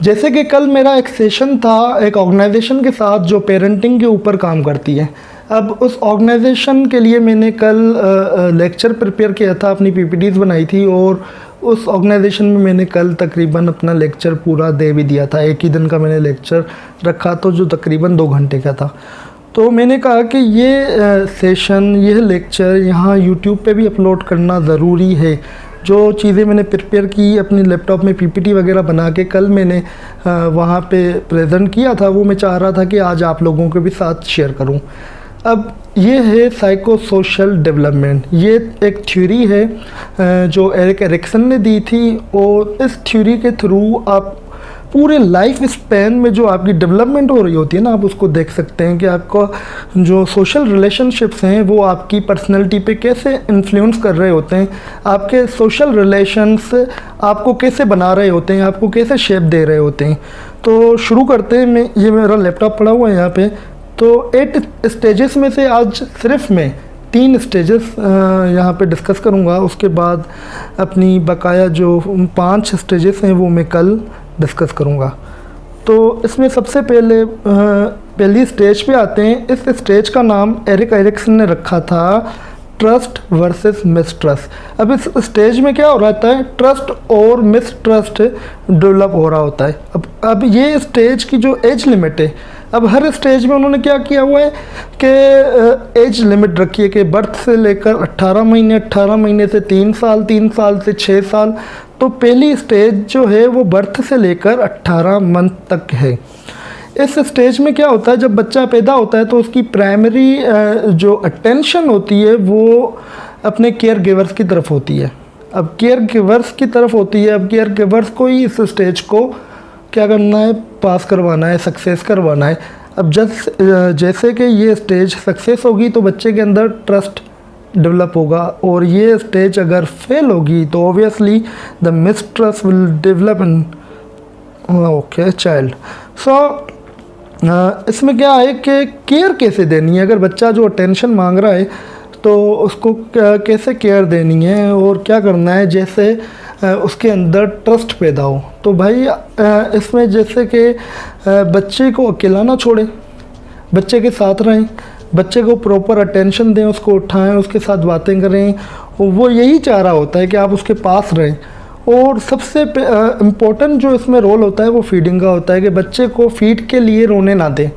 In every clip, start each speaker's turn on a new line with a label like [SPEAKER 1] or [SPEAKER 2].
[SPEAKER 1] जैसे कि कल मेरा एक सेशन था एक ऑर्गेनाइजेशन के साथ जो पेरेंटिंग के ऊपर काम करती है। अब उस ऑर्गेनाइजेशन के लिए मैंने कल लेक्चर प्रिपेयर किया था, अपनी पीपीटीज़ बनाई थी और उस ऑर्गेनाइजेशन में मैंने कल तकरीबन अपना लेक्चर पूरा दे भी दिया था। एक ही दिन का मैंने लेक्चर रखा तो जो तकरीबन 2 घंटे का था। तो मैंने कहा कि ये सेशन, यह लेक्चर यहाँ यूट्यूब पे भी अपलोड करना ज़रूरी है। जो चीज़ें मैंने प्रिपेयर की अपनी लैपटॉप में पीपीटी वगैरह बना के कल मैंने वहाँ पे प्रेजेंट किया था, वो मैं चाह रहा था कि आज आप लोगों के भी साथ शेयर करूँ। अब ये है साइको सोशल डेवलपमेंट। ये एक थ्योरी है जो एरिक एरिक्सन ने दी थी और इस थ्योरी के थ्रू आप पूरे लाइफ स्पैन में जो आपकी डेवलपमेंट हो रही होती है ना, आप उसको देख सकते हैं कि आपका जो सोशल रिलेशनशिप्स हैं वो आपकी पर्सनैलिटी पे कैसे इन्फ्लुएंस कर रहे होते हैं, आपके सोशल रिलेशंस आपको कैसे बना रहे होते हैं, आपको कैसे शेप दे रहे होते हैं। तो शुरू करते हैं। मैं ये मेरा लैपटॉप पड़ा हुआ है यहाँ पे। तो 8 स्टेजेस में से आज सिर्फ मैं 3 स्टेजेस यहाँ पे डिस्कस करूँगा। उसके बाद अपनी बकाया जो 5 स्टेजेस हैं वो मैं कल डिस्कस करूँगा। तो इसमें सबसे पहली स्टेज पे आते हैं। इस स्टेज का नाम एरिक एरिक्सन ने रखा था ट्रस्ट वर्सेस मिसट्रस्ट। अब इस स्टेज में क्या हो रहा है, ट्रस्ट और मिसट्रस्ट डेवलप हो रहा होता है। अब ये स्टेज की जो एज लिमिट है, अब हर स्टेज में उन्होंने क्या किया हुआ है कि एज लिमिट रखी है कि बर्थ से लेकर 18 महीने, 18 महीने से 3 साल, 3 साल से 6 साल। तो पहली स्टेज जो है वो बर्थ से लेकर 18 मंथ तक है। इस स्टेज में क्या होता है, जब बच्चा पैदा होता है तो उसकी प्राइमरी जो अटेंशन होती है वो अपने केयर गिवर्स की तरफ होती है। अब केयर गिवर्स की तरफ होती है, अब केयर गिवर्स को ही इस स्टेज को क्या करना है, पास करवाना है, सक्सेस करवाना है। अब जैसे कि ये स्टेज सक्सेस होगी तो बच्चे के अंदर ट्रस्ट डेवलप होगा, और ये स्टेज अगर फेल होगी तो obviously the mistrust will develop in child. So इसमें क्या है कि केयर कैसे देनी है, अगर बच्चा जो अटेंशन मांग रहा है तो उसको कैसे केयर देनी है और क्या करना है जैसे उसके अंदर ट्रस्ट पैदा हो। तो भाई इसमें जैसे कि बच्चे को अकेला ना छोड़ें, बच्चे के साथ रहें, बच्चे को प्रॉपर अटेंशन दें, उसको उठाएं, उसके साथ बातें करें। वो यही चाह रहा होता है कि आप उसके पास रहें। और सबसे इम्पोर्टेंट जो इसमें रोल होता है वो फीडिंग का होता है कि बच्चे को फीड के लिए रोने ना दें।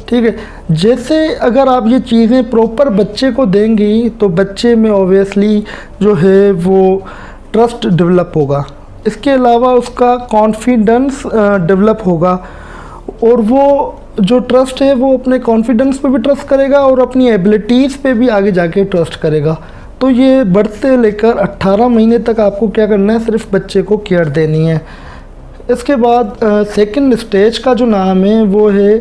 [SPEAKER 1] ठीक है, जैसे अगर आप ये चीज़ें प्रॉपर बच्चे को देंगी तो बच्चे में ऑब्वियसली जो है वो ट्रस्ट डेवलप होगा। इसके अलावा उसका कॉन्फिडेंस डेवलप होगा, और वो जो ट्रस्ट है वो अपने कॉन्फिडेंस पे भी ट्रस्ट करेगा और अपनी एबिलिटीज़ पे भी आगे जाके ट्रस्ट करेगा। तो ये बर्थ से लेकर 18 महीने तक आपको क्या करना है, सिर्फ बच्चे को केयर देनी है। इसके बाद सेकंड स्टेज का जो नाम है वो है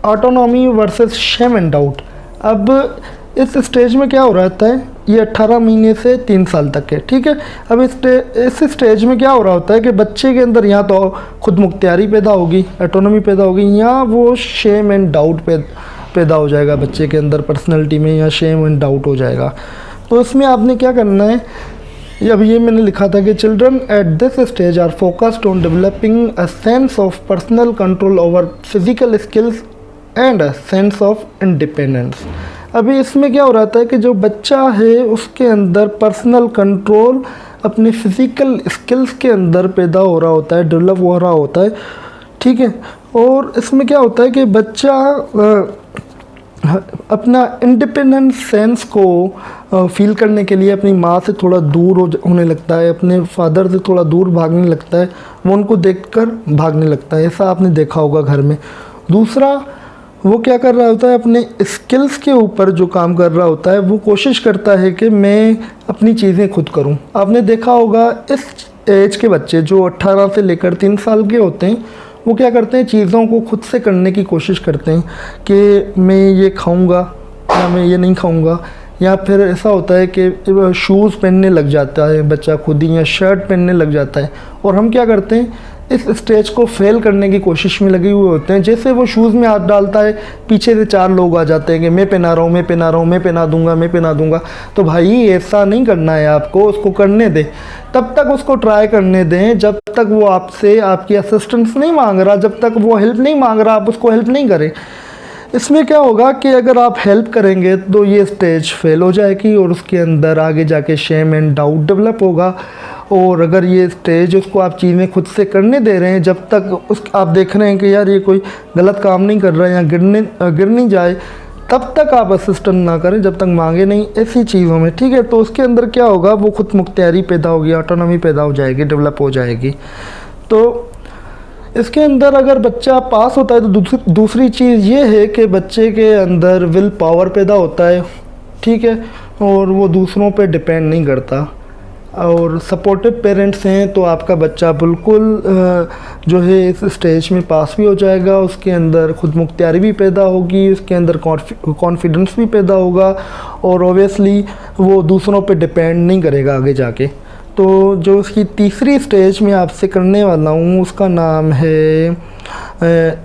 [SPEAKER 1] autonomy versus shame and doubt. अब इस स्टेज में क्या हो रहा है, ये 18 महीने से 3 साल तक है। ठीक है, अब इस स्टेज में क्या हो रहा होता है कि बच्चे के अंदर या तो खुद मुख्तियारी पैदा होगी, ऑटोनॉमी पैदा होगी, या वो शेम एंड डाउट पैदा हो जाएगा बच्चे के अंदर पर्सनैलिटी में, या शेम एंड डाउट हो जाएगा। तो इसमें आपने क्या करना है, अब ये मैंने लिखा था कि children at this stage are focused on developing a sense of personal control over physical skills and a sense of independence. अभी इसमें क्या हो रहा है कि जो बच्चा है उसके अंदर पर्सनल कंट्रोल अपनी फ़िज़िकल स्किल्स के अंदर पैदा हो रहा होता है, डेवलप हो रहा होता है। ठीक है, और इसमें क्या होता है कि बच्चा अपना इंडिपेंडेंट सेंस को फील करने के लिए अपनी माँ से थोड़ा दूर होने लगता है, अपने फादर से थोड़ा दूर भागने लगता है, वो उनको देखकर भागने लगता है। ऐसा आपने देखा होगा घर में। दूसरा, वो क्या कर रहा होता है, अपने स्किल्स के ऊपर जो काम कर रहा होता है वो कोशिश करता है कि मैं अपनी चीज़ें खुद करूं। आपने देखा होगा इस एज के बच्चे जो 18 से लेकर 3 साल के होते हैं वो क्या करते हैं, चीज़ों को खुद से करने की कोशिश करते हैं कि मैं ये खाऊंगा या मैं ये नहीं खाऊंगा, या फिर ऐसा होता है कि शूज़ पहनने लग जाता है बच्चा खुद ही, या शर्ट पहनने लग जाता है, और हम क्या करते हैं, इस स्टेज को फेल करने की कोशिश में लगे हुए होते हैं। जैसे वो शूज़ में हाथ डालता है, पीछे से 4 लोग आ जाते हैं कि मैं पहना रहा हूँ, मैं पहना रहा हूँ, मैं पहना दूंगा, मैं पहना दूंगा। तो भाई ऐसा नहीं करना है आपको, उसको करने दें, तब तक उसको ट्राई करने दें जब तक वो आपसे आपकी असिस्टेंस नहीं मांग रहा, जब तक वो हेल्प नहीं मांग रहा, आप उसको हेल्प नहीं करें। इसमें क्या होगा कि अगर आप हेल्प करेंगे तो ये स्टेज फेल हो जाएगी और उसके अंदर आगे जाके शेम एंड डाउट डेवलप होगा। और अगर ये स्टेज उसको आप चीज़ें खुद से करने दे रहे हैं, जब तक उस आप देख रहे हैं कि यार ये कोई गलत काम नहीं कर रहा है या गिर नहीं जाए, तब तक आप असिस्टेंट ना करें, जब तक मांगे नहीं ऐसी चीज़ों में, ठीक है। तो उसके अंदर क्या होगा, वो खुद मुख्तियारी पैदा होगी, ऑटोनॉमी पैदा हो जाएगी, डेवलप हो जाएगी। तो इसके अंदर अगर बच्चा पास होता है तो दूसरी चीज़ ये है कि बच्चे के अंदर विल पावर पैदा होता है, ठीक है, और वो दूसरों पे डिपेंड नहीं करता। और सपोर्टिव पेरेंट्स हैं तो आपका बच्चा बिल्कुल जो है इस स्टेज में पास भी हो जाएगा, उसके अंदर खुद मुख्तियारी भी पैदा होगी, उसके अंदर कॉन्फिडेंस भी पैदा होगा, और ओबियसली वो दूसरों पे डिपेंड नहीं करेगा आगे जाके। तो जो उसकी तीसरी स्टेज में आपसे करने वाला हूँ उसका नाम है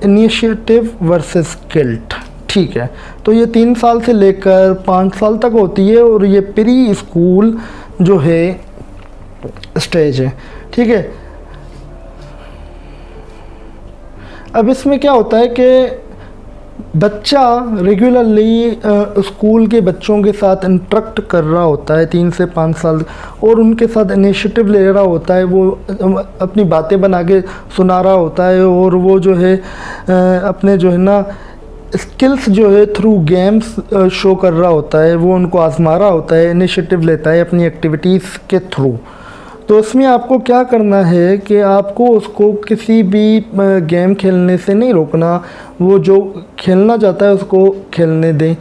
[SPEAKER 1] इनिशिएटिव वर्सेस गिल्ट, ठीक है। तो ये 3 साल से लेकर 5 साल तक होती है और ये प्री स्कूल जो है स्टेज है, ठीक है। अब इसमें क्या होता है कि बच्चा रेगुलरली स्कूल के बच्चों के साथ इंटरेक्ट कर रहा होता है 3 से 5 साल, और उनके साथ इनिशिएटिव ले रहा होता है, वो अपनी बातें बना के सुना रहा होता है, और वो जो है अपने जो है ना स्किल्स जो है थ्रू गेम्स शो कर रहा होता है, वो उनको आजमा रहा होता है, इनिशिएटिव लेता है अपनी एक्टिविटीज़ के थ्रू। तो इसमें आपको क्या करना है कि आपको उसको किसी भी गेम खेलने से नहीं रोकना, वो जो खेलना चाहता है उसको खेलने दें।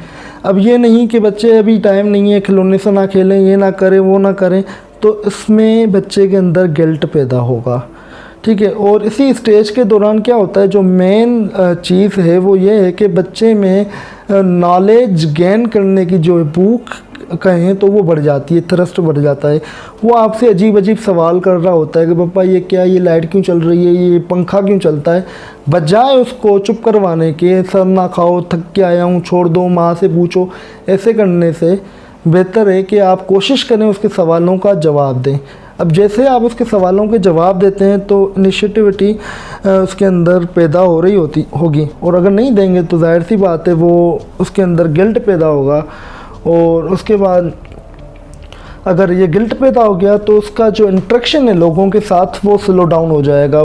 [SPEAKER 1] अब ये नहीं कि बच्चे अभी टाइम नहीं है, खिलौने से ना खेलें, ये ना करें, वो ना करें, तो इसमें बच्चे के अंदर गिल्ट पैदा होगा, ठीक है। और इसी स्टेज के दौरान क्या होता है, जो मेन चीज़ है वो ये है कि बच्चे में नॉलेज गेन करने की जो भूख कहें तो वो बढ़ जाती है, थ्रस्ट बढ़ जाता है। वो आपसे अजीब अजीब सवाल कर रहा होता है कि पापा ये क्या, ये लाइट क्यों चल रही है, ये पंखा क्यों चलता है, बजाय उसको चुप करवाने के सर ना खाओ, थक के आया हूँ, छोड़ दो, माँ से पूछो। ऐसे करने से बेहतर है कि आप कोशिश करें उसके सवालों का जवाब दें। अब जैसे आप उसके सवालों के जवाब देते हैं तो इनिशिएटिविटी उसके अंदर पैदा हो रही होगी, और अगर नहीं देंगे तो जाहिर सी बात है वो उसके अंदर गिल्ट पैदा होगा, और उसके बाद अगर ये गिल्ट पैदा हो गया तो उसका जो इंटरेक्शन है लोगों के साथ वो स्लो डाउन हो जाएगा।